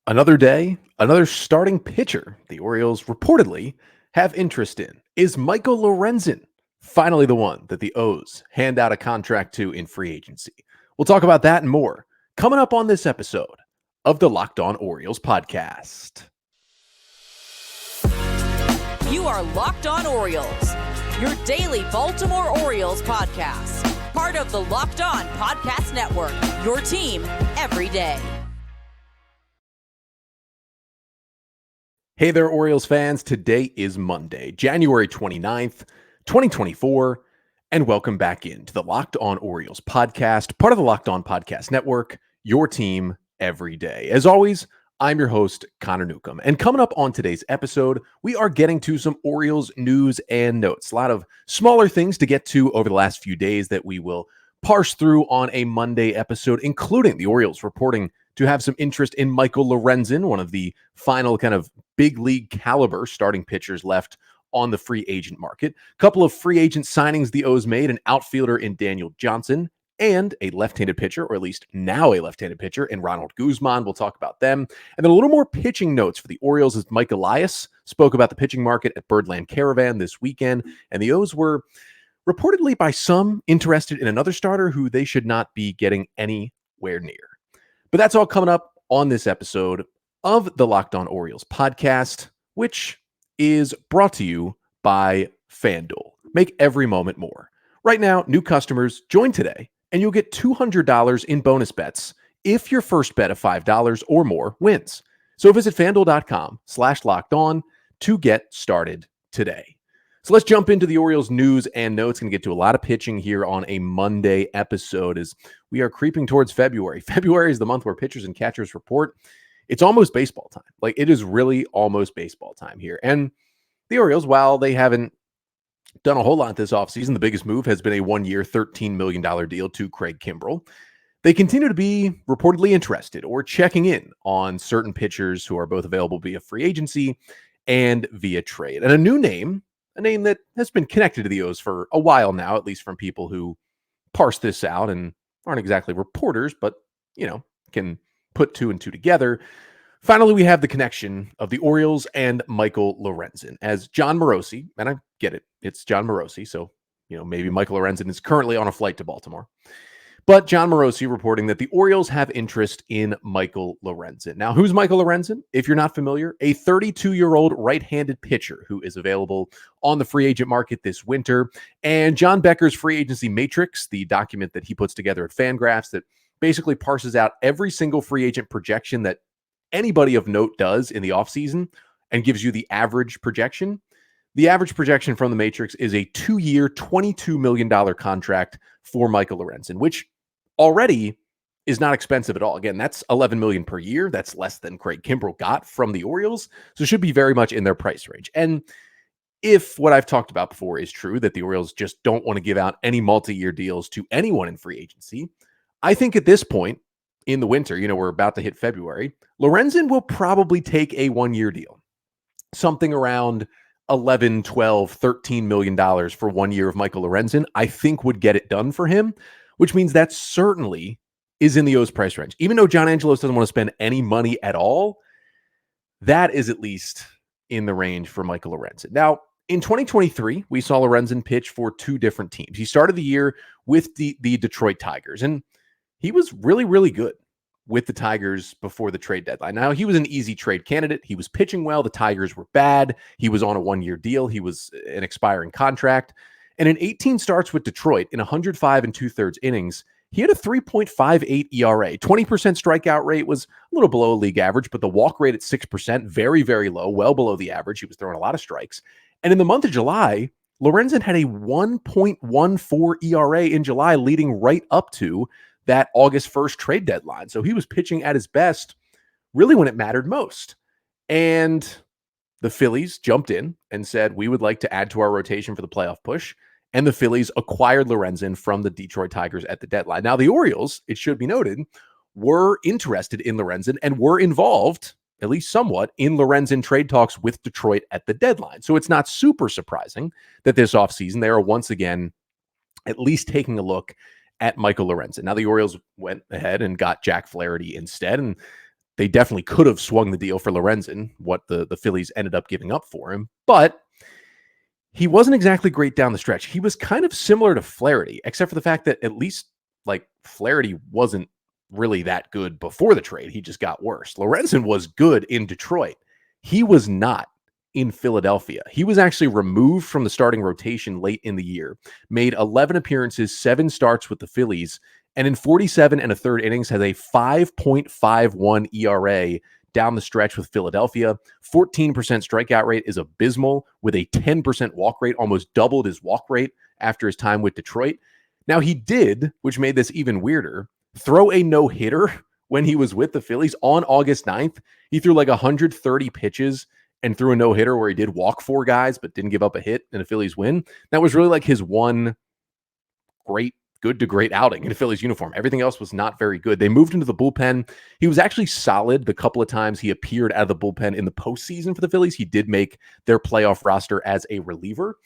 Another day, another starting pitcher the Orioles reportedly have interest in is Michael Lorenzen, finally the one that the O's hand out a contract to in free agency. We'll talk about that and more coming up on this episode of the Locked On Orioles podcast. You are Locked On Orioles, your daily Baltimore Orioles podcast, part of the Locked On Podcast Network, your team every day. Hey there, Orioles fans. Today is Monday, January 29th, 2024, and welcome back into the Locked On Orioles podcast, part of the Locked On Podcast Network, your team every day. As always, I'm your host, Connor Newcomb, and coming up on today's episode, we are getting to some Orioles news and notes. A lot of smaller things to get to over the last few days that we will parse through on a Monday episode, including the Orioles reporting to have some interest in Michael Lorenzen, one of the final kind of big league caliber starting pitchers left on the free agent market. A couple of free agent signings the O's made, an outfielder in Daniel Johnson and a left-handed pitcher, or at least now a left-handed pitcher, in Ronald Guzmán. We'll talk about them. And then a little more pitching notes for the Orioles as Mike Elias spoke about the pitching market at Birdland Caravan this weekend. And the O's were reportedly by some interested in another starter who they should not be getting anywhere near. But that's all coming up on this episode of the Locked On Orioles podcast, which is brought to you by FanDuel. Make every moment more. Right now, new customers join today, and you'll get $200 in bonus bets if your first bet of $5 or more wins. So visit FanDuel.com/lockedon to get started today. So let's jump into the Orioles news and notes. Going to get to a lot of pitching here on a Monday episode as we are creeping towards February. February is the month where pitchers and catchers report. It's almost baseball time. Like, it is really almost baseball time here. And the Orioles, while they haven't done a whole lot this offseason, the biggest move has been a one-year, $13 million deal to Craig Kimbrell. They continue to be reportedly interested or checking in on certain pitchers who are both available via free agency and via trade. And a new name, a name that has been connected to the O's for a while now, at least from people who parse this out and aren't exactly reporters, but, can put two and two together. Finally, we have the connection of the Orioles and Michael Lorenzen, as Jon Morosi, and I get it, it's Jon Morosi, so, maybe Michael Lorenzen is currently on a flight to Baltimore. But Jon Morosi reporting that the Orioles have interest in Michael Lorenzen. Now, who's Michael Lorenzen? If you're not familiar, a 32-year-old right-handed pitcher who is available on the free agent market this winter. And John Becker's free agency matrix, the document that he puts together at FanGraphs that basically parses out every single free agent projection that anybody of note does in the offseason and gives you the average projection. The average projection from the matrix is a 2-year, $22 million contract for Michael Lorenzen, which already is not expensive at all. Again, that's $11 million per year. That's less than Craig Kimbrell got from the Orioles. So it should be very much in their price range. And if what I've talked about before is true, that the Orioles just don't want to give out any multi-year deals to anyone in free agency, I think at this point in the winter, we're about to hit February, Lorenzen will probably take a 1-year deal. Something around $11, $12, $13 million for 1 year of Michael Lorenzen, I think would get it done for him, which means that certainly is in the O's price range. Even though John Angelos doesn't want to spend any money at all, that is at least in the range for Michael Lorenzen. Now, in 2023, we saw Lorenzen pitch for two different teams. He started the year with the Detroit Tigers, and he was really, really good with the Tigers before the trade deadline. Now, he was an easy trade candidate. He was pitching well. The Tigers were bad. He was on a 1-year deal. He was an expiring contract. And in 18 starts with Detroit, in 105 and 2/3 innings, he had a 3.58 ERA. 20% strikeout rate was a little below league average, but the walk rate at 6%, very, very low, well below the average. He was throwing a lot of strikes. And in the month of July, Lorenzen had a 1.14 ERA in July, leading right up to that August 1st trade deadline. So he was pitching at his best really when it mattered most. And the Phillies jumped in and said, we would like to add to our rotation for the playoff push. And the Phillies acquired Lorenzen from the Detroit Tigers at the deadline. Now, the Orioles, it should be noted, were interested in Lorenzen and were involved, at least somewhat, in Lorenzen trade talks with Detroit at the deadline. So it's not super surprising that this offseason they are once again at least taking a look at Michael Lorenzen. Now, the Orioles went ahead and got Jack Flaherty instead, and they definitely could have swung the deal for Lorenzen, what the Phillies ended up giving up for him. But he wasn't exactly great down the stretch. He was kind of similar to Flaherty, except for the fact that at least like Flaherty wasn't really that good before the trade. He just got worse. Lorenzen was good in Detroit. He was not in Philadelphia. He was actually removed from the starting rotation late in the year, made 11 appearances, 7 starts with the Phillies, and in 47 and a third innings has a 5.51 ERA down the stretch with Philadelphia. 14% strikeout rate is abysmal, with a 10% walk rate, almost doubled his walk rate after his time with Detroit. Now he did, which made this even weirder, throw a no-hitter when he was with the Phillies on August 9th. He threw like 130 pitches and threw a no-hitter where he did walk 4 guys but didn't give up a hit in a Phillies win. That was really like his one good to great outing in a Phillies uniform. Everything else was not very good. They moved into the bullpen. He was actually solid the couple of times he appeared out of the bullpen in the postseason for the Phillies. He did make their playoff roster as a reliever.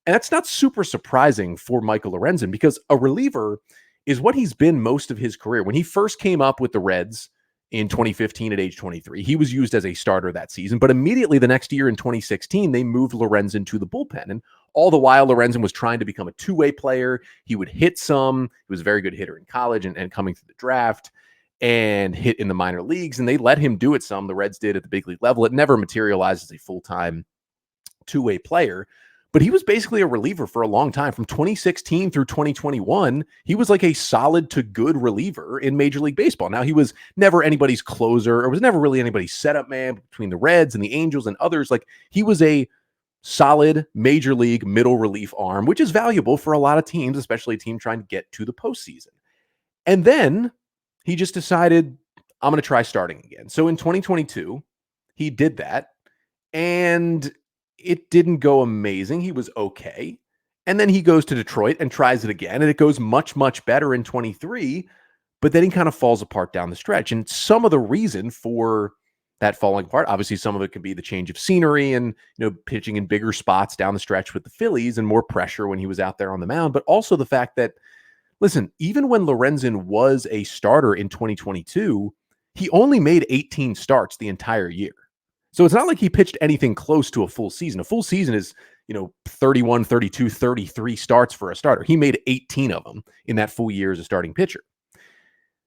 And that's not super surprising for Michael Lorenzen, because a reliever is what he's been most of his career. When he first came up with the Reds in 2015 at age 23, he was used as a starter that season. But immediately the next year in 2016, they moved Lorenzen to the bullpen. And all the while, Lorenzen was trying to become a two-way player. He would hit some. He was a very good hitter in college and coming through the draft, and hit in the minor leagues. And they let him do it some. The Reds did at the big league level. It never materialized as a full-time two-way player. But he was basically a reliever for a long time. From 2016 through 2021, he was like a solid to good reliever in Major League Baseball. Now, he was never anybody's closer, or was never really anybody's setup man between the Reds and the Angels and others. Like, he was a solid Major League middle relief arm, which is valuable for a lot of teams, especially a team trying to get to the postseason. And then he just decided, I'm going to try starting again. So in 2022, he did that, and it didn't go amazing. He was okay. And then he goes to Detroit and tries it again, and it goes much, much better in 23, but then he kind of falls apart down the stretch. And some of the reason for that falling apart, obviously some of it could be the change of scenery and, pitching in bigger spots down the stretch with the Phillies and more pressure when he was out there on the mound, but also the fact that, listen, even when Lorenzen was a starter in 2022, he only made 18 starts the entire year. So it's not like he pitched anything close to a full season. A full season is, 31, 32, 33 starts for a starter. He made 18 of them in that full year as a starting pitcher.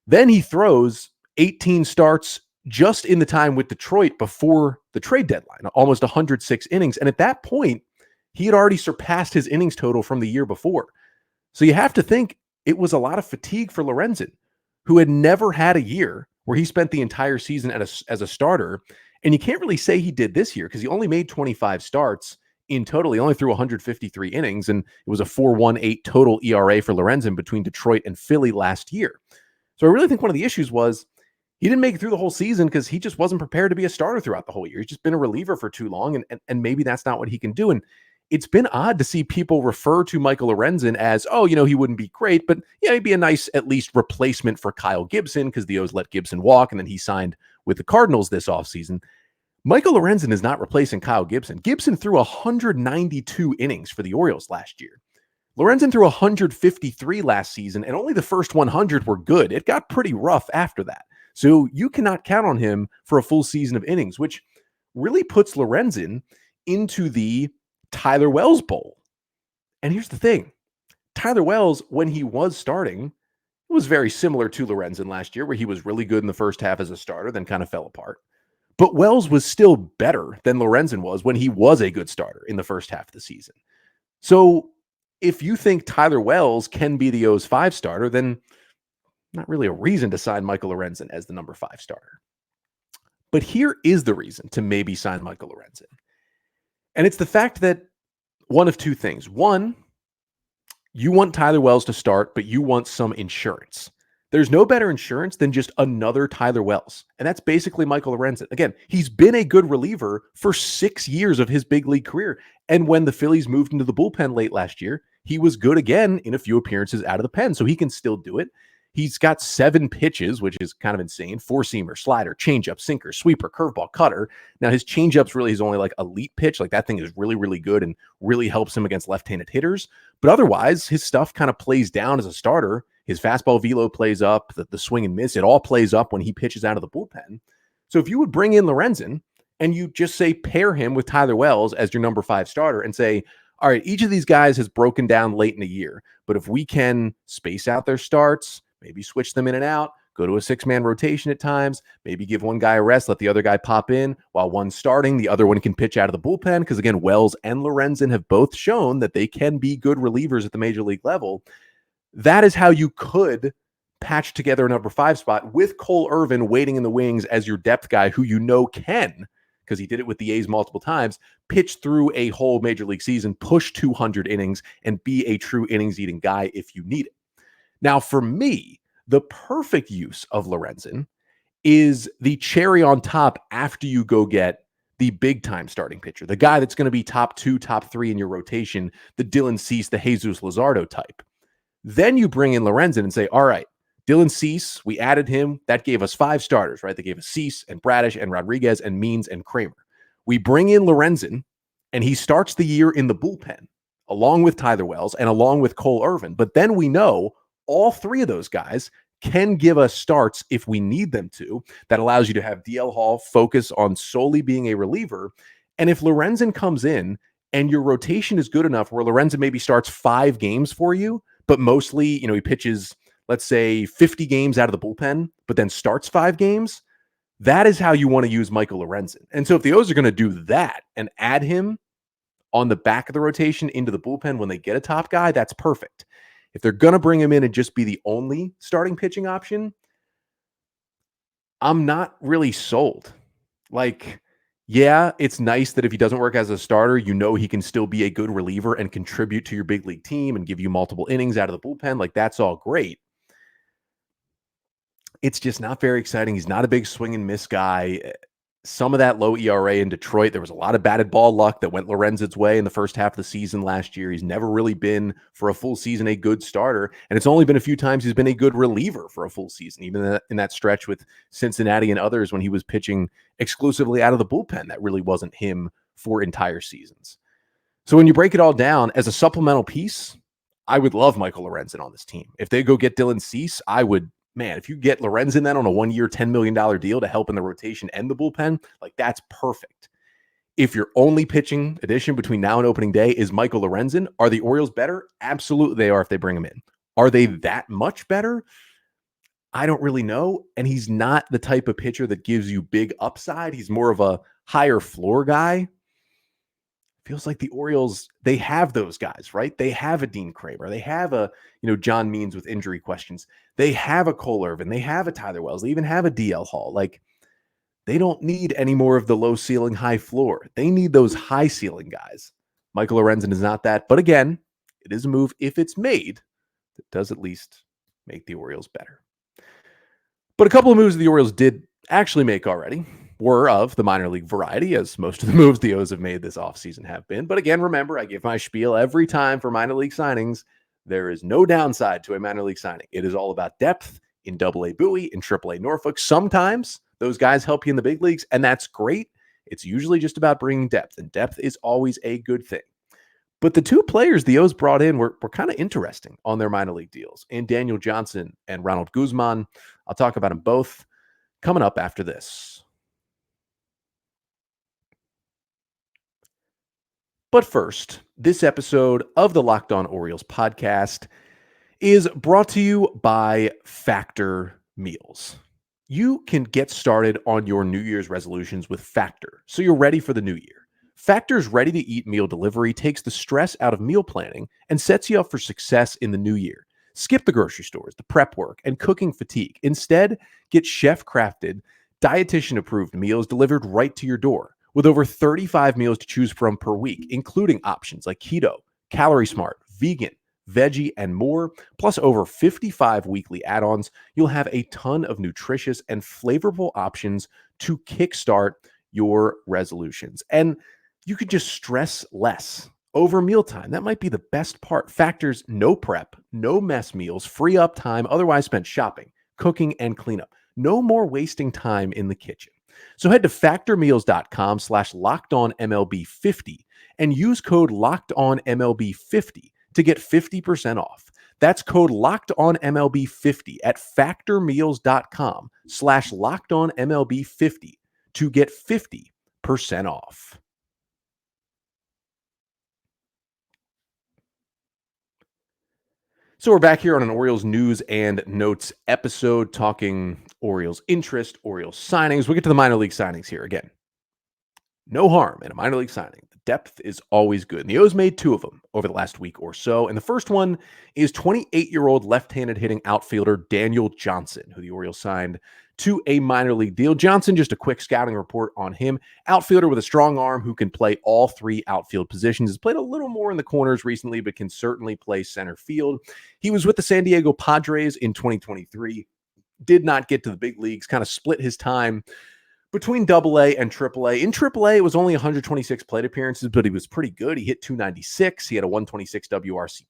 Then he throws 18 starts just in the time with Detroit before the trade deadline, almost 106 innings. And at that point, he had already surpassed his innings total from the year before. So you have to think it was a lot of fatigue for Lorenzen, who had never had a year where he spent the entire season as a starter. And you can't really say he did this year because he only made 25 starts in total. He only threw 153 innings, and it was a 4.18 total ERA for Lorenzen between Detroit and Philly last year. So I really think one of the issues was he didn't make it through the whole season because he just wasn't prepared to be a starter throughout the whole year. He's just been a reliever for too long, and maybe that's not what he can do. And it's been odd to see people refer to Michael Lorenzen as, he wouldn't be great, but yeah, he'd be a nice, at least, replacement for Kyle Gibson because the O's let Gibson walk, and then he signed with the Cardinals this offseason. Michael Lorenzen is not replacing Kyle Gibson. Gibson threw 192 innings for the Orioles last year. Lorenzen threw 153 last season, and only the first 100 were good. It got pretty rough after that. So you cannot count on him for a full season of innings, which really puts Lorenzen into the Tyler Wells Bowl. And here's the thing. Tyler Wells, when he was starting, was very similar to Lorenzen last year, where he was really good in the first half as a starter, then kind of fell apart. But Wells was still better than Lorenzen was when he was a good starter in the first half of the season. So if you think Tyler Wells can be the O's 5 starter, then not really a reason to sign Michael Lorenzen as the number 5 starter. But here is the reason to maybe sign Michael Lorenzen. And it's the fact that one of two things. One, you want Tyler Wells to start, but you want some insurance. There's no better insurance than just another Tyler Wells. And that's basically Michael Lorenzen. Again, he's been a good reliever for 6 years of his big league career. And when the Phillies moved into the bullpen late last year, he was good again in a few appearances out of the pen. So he can still do it. He's got 7 pitches, which is kind of insane. 4-seamer, slider, changeup, sinker, sweeper, curveball, cutter. Now, his changeup's really his only elite pitch. That thing is really, really good and really helps him against left-handed hitters. But otherwise, his stuff kind of plays down as a starter. His fastball velo plays up, the swing and miss, it all plays up when he pitches out of the bullpen. So if you would bring in Lorenzen and you just say pair him with Tyler Wells as your number 5 starter and say, all right, each of these guys has broken down late in the year, but if we can space out their starts, maybe switch them in and out, go to a 6-man rotation at times, maybe give one guy a rest, let the other guy pop in while one's starting, the other one can pitch out of the bullpen. Because again, Wells and Lorenzen have both shown that they can be good relievers at the major league level. That is how you could patch together a number 5 spot with Cole Irvin waiting in the wings as your depth guy who you know can, because he did it with the A's multiple times, pitch through a whole major league season, push 200 innings, and be a true innings-eating guy if you need it. Now, for me, the perfect use of Lorenzen is the cherry on top after you go get the big-time starting pitcher, the guy that's going to be top 2, top 3 in your rotation, the Dylan Cease, the Jesus Luzardo type. Then you bring in Lorenzen and say, all right, Dylan Cease, we added him. That gave us 5 starters, right? They gave us Cease and Bradish and Rodriguez and Means and Kramer. We bring in Lorenzen, and he starts the year in the bullpen, along with Tyler Wells and along with Cole Irvin. But then we know all 3 of those guys can give us starts if we need them to. That allows you to have DL Hall focus on solely being a reliever. And if Lorenzen comes in and your rotation is good enough where Lorenzen maybe starts 5 games for you, but mostly, he pitches, let's say 50 games out of the bullpen, but then starts 5 games, that is how you want to use Michael Lorenzen. And so if the O's are going to do that and add him on the back of the rotation into the bullpen when they get a top guy, that's perfect. If they're going to bring him in and just be the only starting pitching option, I'm not really sold. Like, yeah, it's nice that if he doesn't work as a starter, he can still be a good reliever and contribute to your big league team and give you multiple innings out of the bullpen. Like, that's all great. It's just not very exciting. He's not a big swing and miss guy. Some of that low ERA in Detroit, there was a lot of batted ball luck that went Lorenzen's way in the first half of the season last year. He's never really been, for a full season, a good starter. And it's only been a few times he's been a good reliever for a full season, even in that stretch with Cincinnati and others when he was pitching exclusively out of the bullpen. That really wasn't him for entire seasons. So when you break it all down, as a supplemental piece, I would love Michael Lorenzen on this team. If they go get Dylan Cease, if you get Lorenzen then on a 1-year, $10 million deal to help in the rotation and the bullpen, like, that's perfect. If your only pitching addition between now and opening day is Michael Lorenzen, are the Orioles better? Absolutely they are if they bring him in. Are they that much better? I don't really know. And he's not the type of pitcher that gives you big upside. He's more of a higher floor guy. Feels like the Orioles, they have those guys, right? They have a Dean Kramer. They have a, John Means with injury questions. They have a Cole Irvin. They have a Tyler Wells. They even have a DL Hall. Like, they don't need any more of the low ceiling, high floor. They need those high ceiling guys. Michael Lorenzen is not that. But again, it is a move, if it's made, that does at least make the Orioles better. But a couple of moves the Orioles did actually make already were of the minor league variety, as most of the moves the O's have made this offseason have been. But again, remember, I give my spiel every time for minor league signings. There is no downside to a minor league signing. It is all about depth in AA Bowie, in AAA Norfolk. Sometimes those guys help you in the big leagues, and that's great. It's usually just about bringing depth, and depth is always a good thing. But the 2 players the O's brought in were kind of interesting on their minor league deals, and Daniel Johnson and Ronald Guzmán. I'll talk about them both coming up after this. But first, this episode of the Locked On Orioles podcast is brought to you by Factor Meals. You can get started on your New Year's resolutions with Factor, so you're ready for the new year. Factor's ready-to-eat meal delivery takes the stress out of meal planning and sets you up for success in the new year. Skip the grocery stores, the prep work, and cooking fatigue. Instead, get chef-crafted, dietitian-approved meals delivered right to your door. With over 35 meals to choose from per week, including options like keto, calorie smart, vegan, veggie, and more, plus over 55 weekly add-ons, you'll have a ton of nutritious and flavorful options to kickstart your resolutions. And you could just stress less over mealtime. That might be the best part. Factor's no prep, no mess meals, free up time otherwise spent shopping, cooking, and cleanup. No more wasting time in the kitchen. So head to factormeals.com/LockedOnMLB50 and use code LockedOnMLB50 to get 50% off. That's code LockedOnMLB50 at factormeals.com/LockedOnMLB50 to get 50% off. So we're back here on an Orioles news and notes episode talking Orioles interest, Orioles signings. We'll get to the minor league signings here again. No harm in a minor league signing. The depth is always good. And the O's made 2 of them over the last week or so. And the first one is 28-year-old left-handed hitting outfielder Daniel Johnson, who the Orioles signed to a minor league deal. Johnson, just a quick scouting report on him. Outfielder with a strong arm who can play all 3 outfield positions. Has played a little more in the corners recently, but can certainly play center field. He was with the San Diego Padres in 2023. Did not get to the big leagues, kind of split his time between AA and AAA. In AAA, it was only 126 plate appearances, but he was pretty good. He hit 296. He had a 126 WRC+.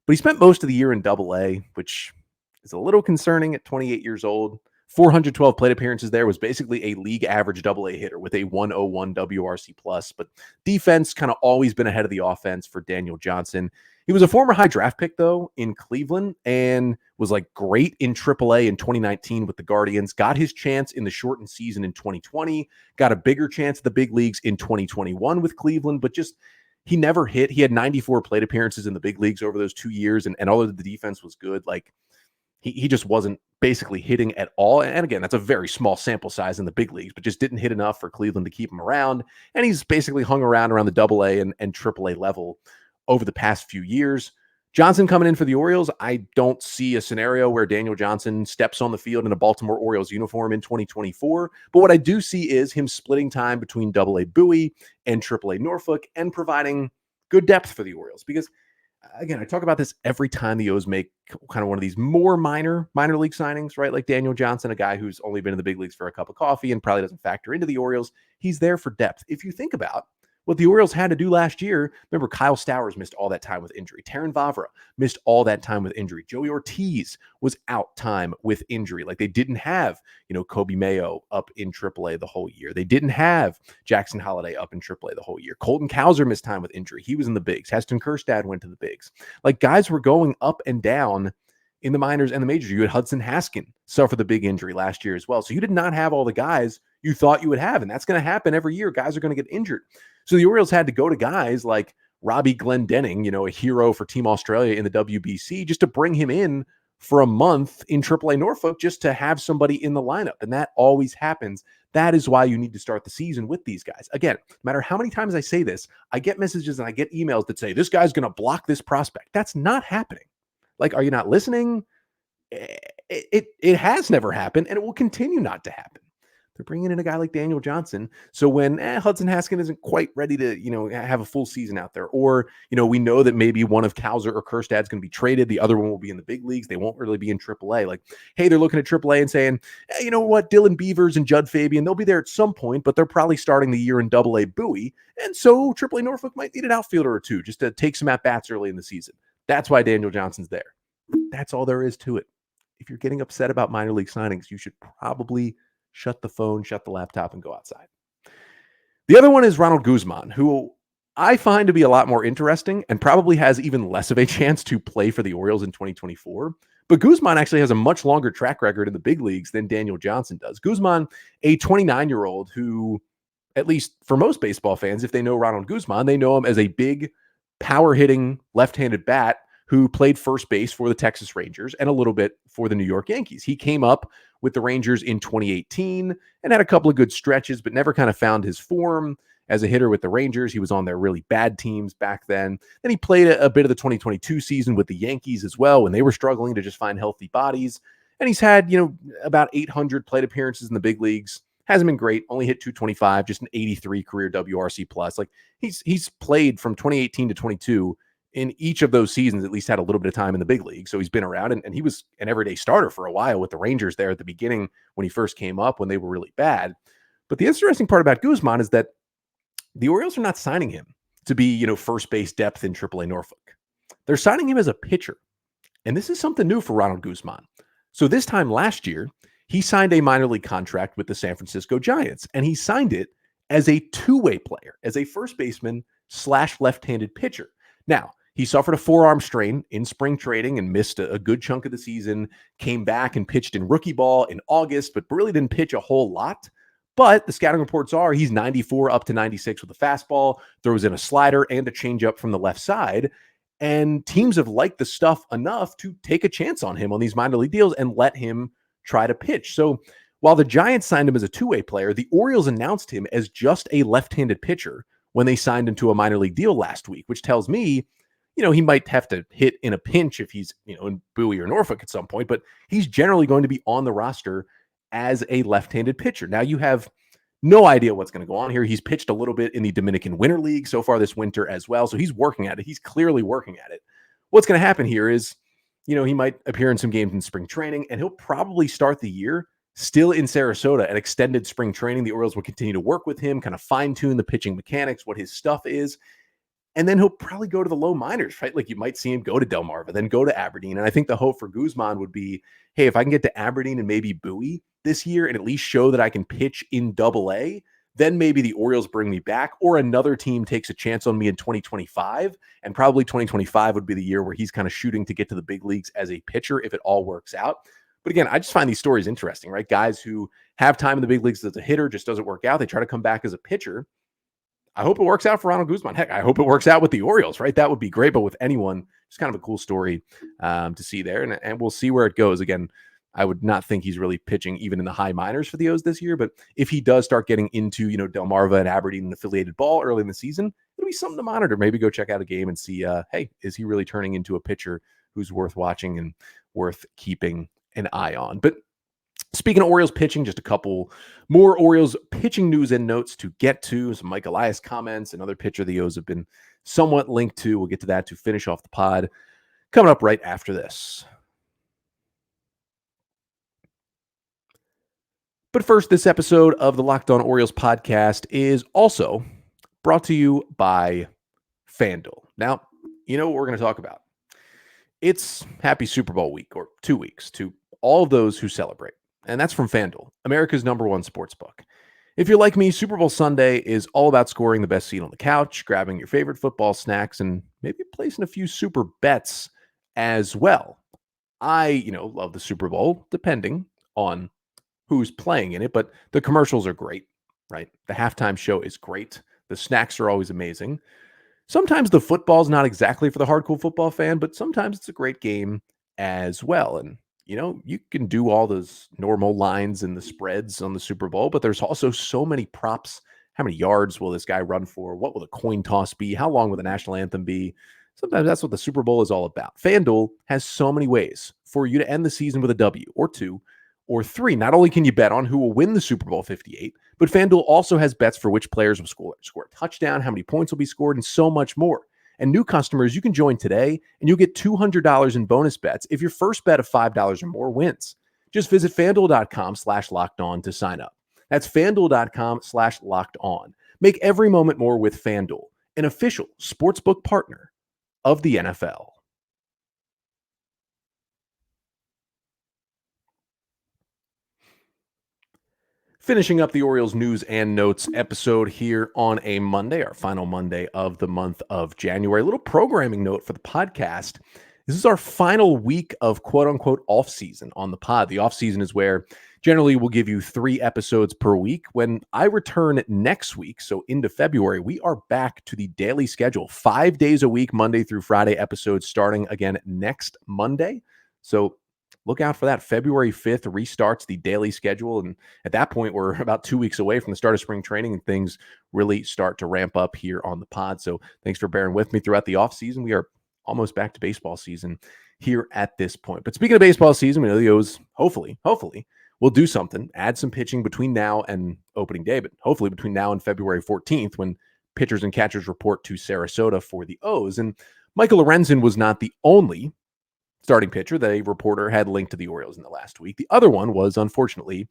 But he spent most of the year in AA, which is a little concerning at 28 years old. 412 plate appearances there, was basically a league average AA hitter with a 101 WRC+. But defense kind of always been ahead of the offense for Daniel Johnson. He was a former high draft pick, though, in Cleveland, and was like great in AAA in 2019 with the Guardians. Got his chance in the shortened season in 2020. Got a bigger chance at the big leagues in 2021 with Cleveland, but just he never hit. He had 94 plate appearances in the big leagues over those 2 years, and although the defense was good, like he just wasn't basically hitting at all. And again, that's a very small sample size in the big leagues, but just didn't hit enough for Cleveland to keep him around. And he's basically hung around the AA and AAA level over the past few years. Johnson coming in for the Orioles, I don't see a scenario where Daniel Johnson steps on the field in a Baltimore Orioles uniform in 2024. But what I do see is him splitting time between AA Bowie and AAA Norfolk and providing good depth for the Orioles. Because, again, I talk about this every time the O's make kind of one of these more minor league signings, right? Like Daniel Johnson, a guy who's only been in the big leagues for a cup of coffee and probably doesn't factor into the Orioles. He's there for depth. If you think about what the Orioles had to do last year, remember Kyle Stowers missed all that time with injury. Terrin Vavra missed all that time with injury. Joey Ortiz was out time with injury. Like they didn't have, Kobe Mayo up in AAA the whole year. They didn't have Jackson Holiday up in AAA the whole year. Colton Cowser missed time with injury. He was in the bigs. Heston Kjerstad went to the bigs. Like guys were going up and down in the minors and the majors. You had Hudson Haskin suffer the big injury last year as well. So you did not have all the guys you thought you would have. And that's going to happen every year. Guys are going to get injured. So the Orioles had to go to guys like Robbie Glendening, a hero for Team Australia in the WBC, just to bring him in for a month in AAA Norfolk just to have somebody in the lineup. And that always happens. That is why you need to start the season with these guys. Again, no matter how many times I say this, I get messages and I get emails that say, this guy's going to block this prospect. That's not happening. Like, are you not listening? It has never happened, and it will continue not to happen. They're bringing in a guy like Daniel Johnson. So when Hudson Haskin isn't quite ready to, have a full season out there, or, we know that maybe one of Cowser or Kjerstad's going to be traded, the other one will be in the big leagues. They won't really be in AAA. Like, hey, they're looking at AAA and saying, hey, you know what, Dylan Beavers and Judd Fabian, they'll be there at some point, but they're probably starting the year in AA Bowie. And so AAA Norfolk might need an outfielder or two just to take some at-bats early in the season. That's why Daniel Johnson's there. That's all there is to it. If you're getting upset about minor league signings, you should probably shut the phone, shut the laptop, and go outside. The other one is Ronald Guzmán, who I find to be a lot more interesting and probably has even less of a chance to play for the Orioles in 2024. But Guzmán actually has a much longer track record in the big leagues than Daniel Johnson does. Guzmán, a 29-year-old who, at least for most baseball fans, if they know Ronald Guzmán, they know him as a big, power-hitting, left-handed bat who played first base for the Texas Rangers and a little bit for the New York Yankees. He came up with the Rangers in 2018 and had a couple of good stretches, but never kind of found his form as a hitter with the Rangers. He was on their really bad teams back then. Then he played a bit of the 2022 season with the Yankees as well when they were struggling to just find healthy bodies. And he's had, about 800 plate appearances in the big leagues. Hasn't been great. Only hit 225, just an 83 career WRC plus. Like he's played from 2018 to 22. In each of those seasons, at least had a little bit of time in the big league. So he's been around, and he was an everyday starter for a while with the Rangers there at the beginning when he first came up, when they were really bad. But the interesting part about Guzmán is that the Orioles are not signing him to be, first base depth in AAA Norfolk. They're signing him as a pitcher. And this is something new for Ronald Guzmán. So this time last year, he signed a minor league contract with the San Francisco Giants, and he signed it as a two-way player, as a first baseman / left-handed pitcher. Now, he suffered a forearm strain in spring training and missed a good chunk of the season, came back and pitched in rookie ball in August, but really didn't pitch a whole lot. But the scouting reports are he's 94 up to 96 with a fastball, throws in a slider and a changeup from the left side. And teams have liked the stuff enough to take a chance on him on these minor league deals and let him try to pitch. So while the Giants signed him as a two-way player, the Orioles announced him as just a left-handed pitcher when they signed him to a minor league deal last week, which tells me, he might have to hit in a pinch if he's, in Bowie or Norfolk at some point, but he's generally going to be on the roster as a left-handed pitcher. Now you have no idea what's going to go on here. He's pitched a little bit in the Dominican Winter League so far this winter as well. So he's working at it. He's clearly working at it. What's going to happen here is, he might appear in some games in spring training, and he'll probably start the year still in Sarasota at extended spring training. The Orioles will continue to work with him, kind of fine-tune the pitching mechanics, what his stuff is. And then he'll probably go to the low minors, right? Like you might see him go to Delmarva, then go to Aberdeen. And I think the hope for Guzman would be, hey, if I can get to Aberdeen and maybe Bowie this year and at least show that I can pitch in Double-A, then maybe the Orioles bring me back or another team takes a chance on me in 2025. And probably 2025 would be the year where he's kind of shooting to get to the big leagues as a pitcher if it all works out. But again, I just find these stories interesting, right? Guys who have time in the big leagues as a hitter just doesn't work out. They try to come back as a pitcher. I hope it works out for Ronald Guzman. Heck, I hope it works out with the Orioles, right? That would be great. But with anyone, it's kind of a cool story to see there. And we'll see where it goes. Again, I would not think he's really pitching even in the high minors for the O's this year. But if he does start getting into, Delmarva and Aberdeen and affiliated ball early in the season, it'll be something to monitor. Maybe go check out a game and see, hey, is he really turning into a pitcher who's worth watching and worth keeping an eye on? But speaking of Orioles pitching, just a couple more Orioles pitching news and notes to get to. Some Mike Elias comments, another pitcher the O's have been somewhat linked to. We'll get to that to finish off the pod coming up right after this. But first, this episode of the Locked On Orioles podcast is also brought to you by FanDuel. Now, you know what we're going to talk about. It's Happy Super Bowl week, or 2 weeks, to all of those who celebrate. And that's from FanDuel, America's #1 sportsbook. If you're like me, Super Bowl Sunday is all about scoring the best seat on the couch, grabbing your favorite football snacks, and maybe placing a few super bets as well. I, love the Super Bowl, depending on who's playing in it, but the commercials are great, right? The halftime show is great. The snacks are always amazing. Sometimes the football's not exactly for the hardcore football fan, but sometimes it's a great game as well. And you can do all those normal lines and the spreads on the Super Bowl, but there's also so many props. How many yards will this guy run for? What will the coin toss be? How long will the national anthem be? Sometimes that's what the Super Bowl is all about. FanDuel has so many ways for you to end the season with a W or 2 or 3. Not only can you bet on who will win the Super Bowl 58, but FanDuel also has bets for which players will score a touchdown, how many points will be scored, and so much more. And new customers, you can join today and you'll get $200 in bonus bets if your first bet of $5 or more wins. Just visit FanDuel.com/lockedon to sign up. That's FanDuel.com/lockedon. Make every moment more with FanDuel, an official sportsbook partner of the NFL. Finishing up the Orioles news and notes episode here on a Monday, our final Monday of the month of January. A little programming note for the podcast. This is our final week of quote-unquote off-season on the pod. The off-season is where generally we'll give you 3 episodes per week. When I return next week, so into February, we are back to the daily schedule. 5 days a week, Monday through Friday episodes starting again next Monday. So look out for that. February 5th restarts the daily schedule. And at that point, we're about 2 weeks away from the start of spring training and things really start to ramp up here on the pod. So thanks for bearing with me throughout the offseason. We are almost back to baseball season here at this point. But speaking of baseball season, we know the O's hopefully will do something, add some pitching between now and opening day, but hopefully between now and February 14th when pitchers and catchers report to Sarasota for the O's. And Michael Lorenzen was not the only starting pitcher that a reporter had linked to the Orioles in the last week. The other one was, unfortunately,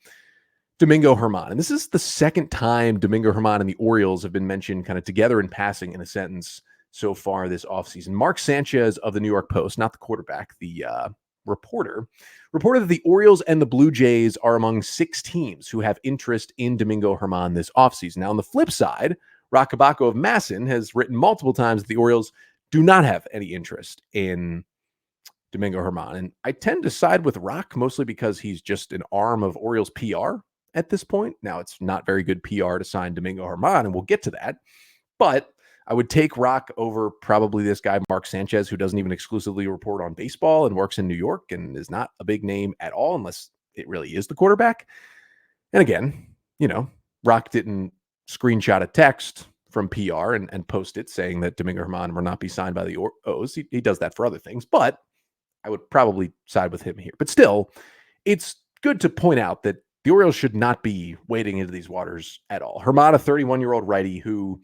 Domingo Germán. And this is the second time Domingo Germán and the Orioles have been mentioned kind of together in passing in a sentence so far this offseason. Mark Sanchez of the New York Post, not the quarterback, the reporter, reported that the Orioles and the Blue Jays are among 6 teams who have interest in Domingo Germán this offseason. Now, on the flip side, Rock Kabako of Masson has written multiple times that the Orioles do not have any interest in Domingo Germán. And I tend to side with Rock mostly because he's just an arm of Orioles PR at this point. Now, it's not very good PR to sign Domingo Germán, and we'll get to that. But I would take Rock over probably this guy, Mark Sanchez, who doesn't even exclusively report on baseball and works in New York and is not a big name at all unless it really is the quarterback. And again, Rock didn't screenshot a text from PR and post it saying that Domingo Germán will not be signed by the O's. He does that for other things, but I would probably side with him here. But still, it's good to point out that the Orioles should not be wading into these waters at all. Germán, a 31-year-old righty who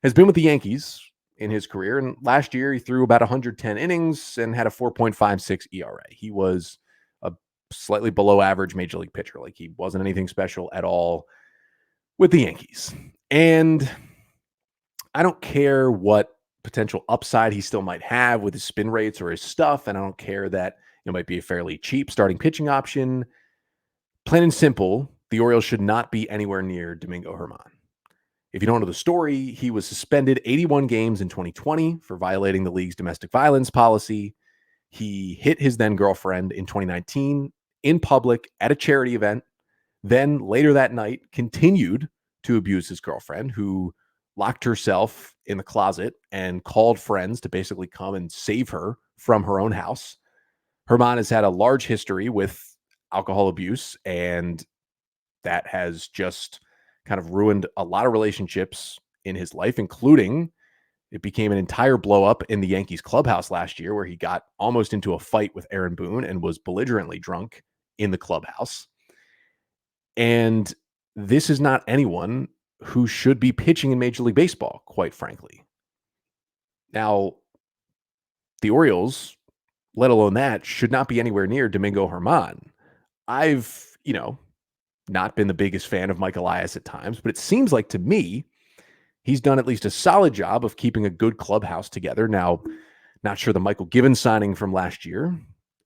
has been with the Yankees in his career, and last year he threw about 110 innings and had a 4.56 ERA. He was a slightly below average major league pitcher. Like, he wasn't anything special at all with the Yankees. And I don't care what potential upside he still might have with his spin rates or his stuff, and I don't care that it might be a fairly cheap starting pitching option. Plain and simple, the Orioles should not be anywhere near Domingo Germán. If you don't know the story, he was suspended 81 games in 2020 for violating the league's domestic violence policy. He hit his then girlfriend in 2019 in public at a charity event. Then later that night, continued to abuse his girlfriend, who locked herself in the closet and called friends to basically come and save her from her own house. Germán has had a large history with alcohol abuse, and that has just kind of ruined a lot of relationships in his life, including it became an entire blow up in the Yankees clubhouse last year, where he got almost into a fight with Aaron Boone and was belligerently drunk in the clubhouse. And this is not anyone who should be pitching in Major League Baseball, quite frankly. Now, the Orioles, let alone that, should not be anywhere near Domingo Germán. I've, not been the biggest fan of Mike Elias at times, but it seems like to me, he's done at least a solid job of keeping a good clubhouse together. Now, not sure the Michael Gibbons signing from last year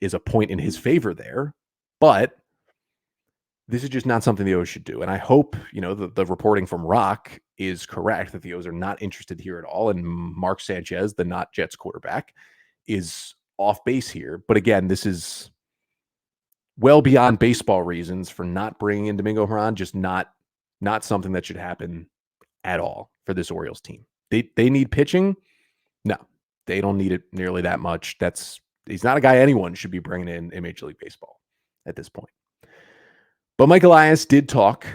is a point in his favor there, but this is just not something the O's should do. And I hope, the reporting from Rock is correct, that the O's are not interested here at all. And Mark Sanchez, the not Jets quarterback, is off base here. But again, this is well beyond baseball reasons for not bringing in Domingo Germán, just not something that should happen at all for this Orioles team. They need pitching. No, they don't need it nearly that much. He's not a guy anyone should be bringing in Major League Baseball at this point. But Mike Elias did talk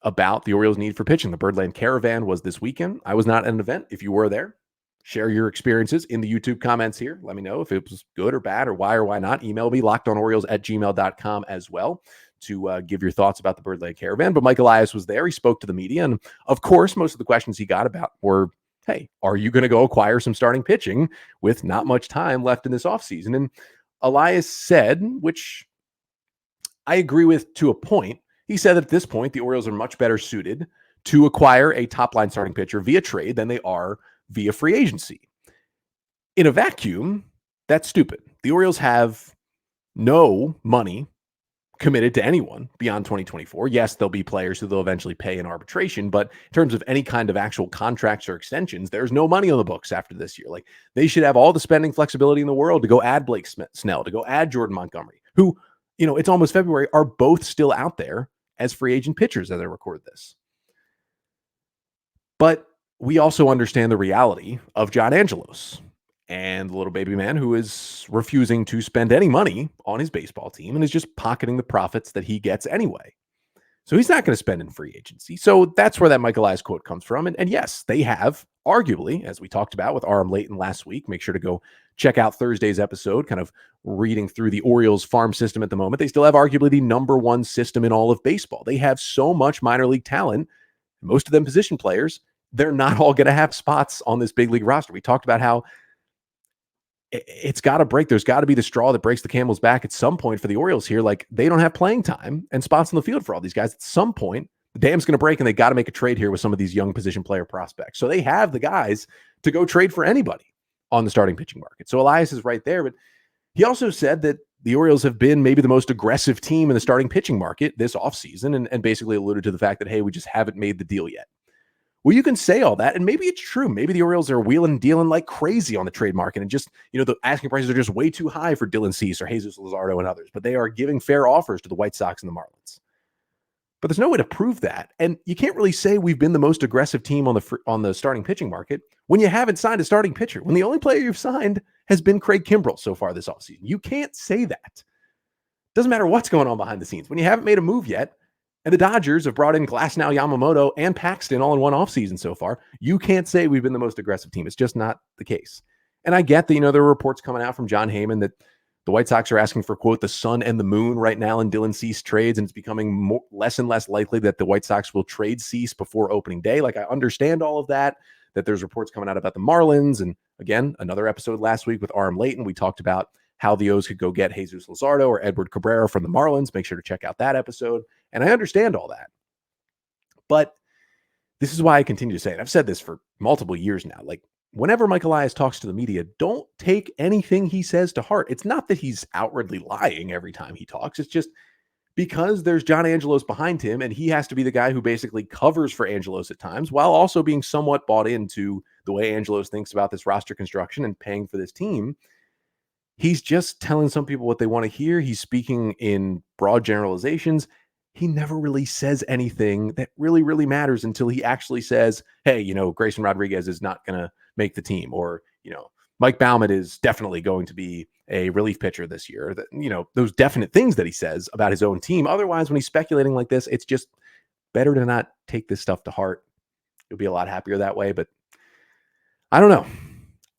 about the Orioles' need for pitching. The Birdland Caravan was this weekend. I was not at an event. If you were there, share your experiences in the YouTube comments here. Let me know if it was good or bad or why not. Email me, lockedonorioles@gmail.com as well, to give your thoughts about the Birdland Caravan. But Mike Elias was there. He spoke to the media. And of course, most of the questions he got about were, hey, are you going to go acquire some starting pitching with not much time left in this offseason? And Elias said, which I agree with to a point, he said that at this point, the Orioles are much better suited to acquire a top-line starting pitcher via trade than they are via free agency. In a vacuum, that's stupid. The Orioles have no money committed to anyone beyond 2024. Yes, there'll be players who they'll eventually pay in arbitration, but in terms of any kind of actual contracts or extensions, there's no money on the books after this year. Like, they should have all the spending flexibility in the world to go add Blake Snell, to go add Jordan Montgomery, who, it's almost February, are both still out there as free agent pitchers as I record this. But we also understand the reality of John Angelos and the little baby man who is refusing to spend any money on his baseball team and is just pocketing the profits that he gets anyway. So he's not going to spend in free agency. So that's where that Michael Elias quote comes from. And yes, they have arguably, as we talked about with Aram Layton last week, make sure to go check out Thursday's episode, kind of reading through the Orioles farm system at the moment. They still have arguably the number one system in all of baseball. They have so much minor league talent, most of them position players. They're not all going to have spots on this big league roster. We talked about how it's got to break. There's got to be the straw that breaks the camel's back at some point for the Orioles here. Like, they don't have playing time and spots on the field for all these guys. At some point, the dam's going to break and they got to make a trade here with some of these young position player prospects. So they have the guys to go trade for anybody on the starting pitching market. So Elias is right there. But he also said that the Orioles have been maybe the most aggressive team in the starting pitching market this offseason, and basically alluded to the fact that, hey, we just haven't made the deal yet. Well, you can say all that, and maybe it's true. Maybe the Orioles are wheeling and dealing like crazy on the trade market, and just, the asking prices are just way too high for Dylan Cease or Jesus Luzardo and others, but they are giving fair offers to the White Sox and the Marlins. but there's no way to prove that. And you can't really say we've been the most aggressive team on the starting pitching market when you haven't signed a starting pitcher, when the only player you've signed has been Craig Kimbrell so far this offseason. You can't say that. Doesn't matter what's going on behind the scenes. When you haven't made a move yet, and the Dodgers have brought in Glasnow, Yamamoto, and Paxton all in one offseason so far, you can't say we've been the most aggressive team. It's just not the case. And I get that, there are reports coming out from John Heyman that the White Sox are asking for, quote, the sun and the moon right now in Dylan Cease trades, and it's becoming less and less likely that the White Sox will trade Cease before opening day. Like, I understand all of that there's reports coming out about the Marlins. And again, another episode last week with Aram Layton, we talked about how the O's could go get Jesus Luzardo or Edward Cabrera from the Marlins. Make sure to check out that episode. And I understand all that. But this is why I continue to say it. I've said this for multiple years now. Like, whenever Michael Elias talks to the media, don't take anything he says to heart. It's not that he's outwardly lying every time he talks. It's just because there's John Angelos behind him, and he has to be the guy who basically covers for Angelos at times, while also being somewhat bought into the way Angelos thinks about this roster construction and paying for this team. He's just telling some people what they want to hear. He's speaking in broad generalizations. He never really says anything that really, really matters until he actually says, hey, Grayson Rodriguez is not going to make the team, or, Mike Baumann is definitely going to be a relief pitcher this year. That, those definite things that he says about his own team. Otherwise, when he's speculating like this, it's just better to not take this stuff to heart. You'll be a lot happier that way. But I don't know.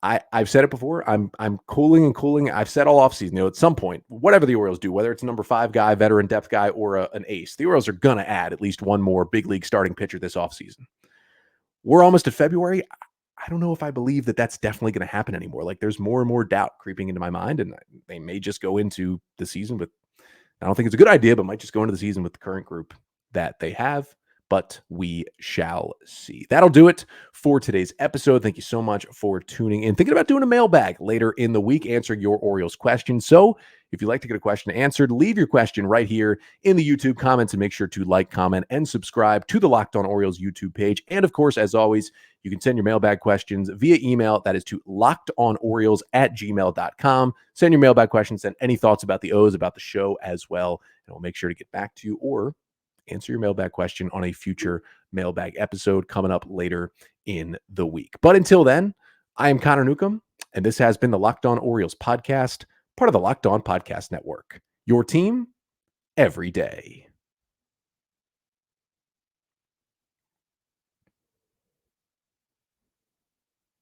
I've said it before. I'm cooling and cooling. I've said all offseason, at some point, whatever the Orioles do, whether it's a number 5 guy, veteran depth guy, or an ace, the Orioles are going to add at least one more big league starting pitcher this offseason. We're almost to February. I don't know if I believe that that's definitely going to happen anymore. Like, there's more and more doubt creeping into my mind, and they may just go into the season with, I don't think it's a good idea, but might just go into the season with the current group that they have. But we shall see. That'll do it for today's episode. Thank you so much for tuning in. Thinking about doing a mailbag later in the week, answering your Orioles questions. So if you'd like to get a question answered, leave your question right here in the YouTube comments, and make sure to like, comment, and subscribe to the Locked On Orioles YouTube page. And of course, as always, you can send your mailbag questions via email. That is to lockedonorioles@gmail.com. Send your mailbag questions, send any thoughts about the O's, about the show as well, and we'll make sure to get back to you or answer your mailbag question on a future mailbag episode coming up later in the week. But until then, I am Connor Newcomb, and this has been the Locked On Orioles podcast, part of the Locked On Podcast Network. Your team every day.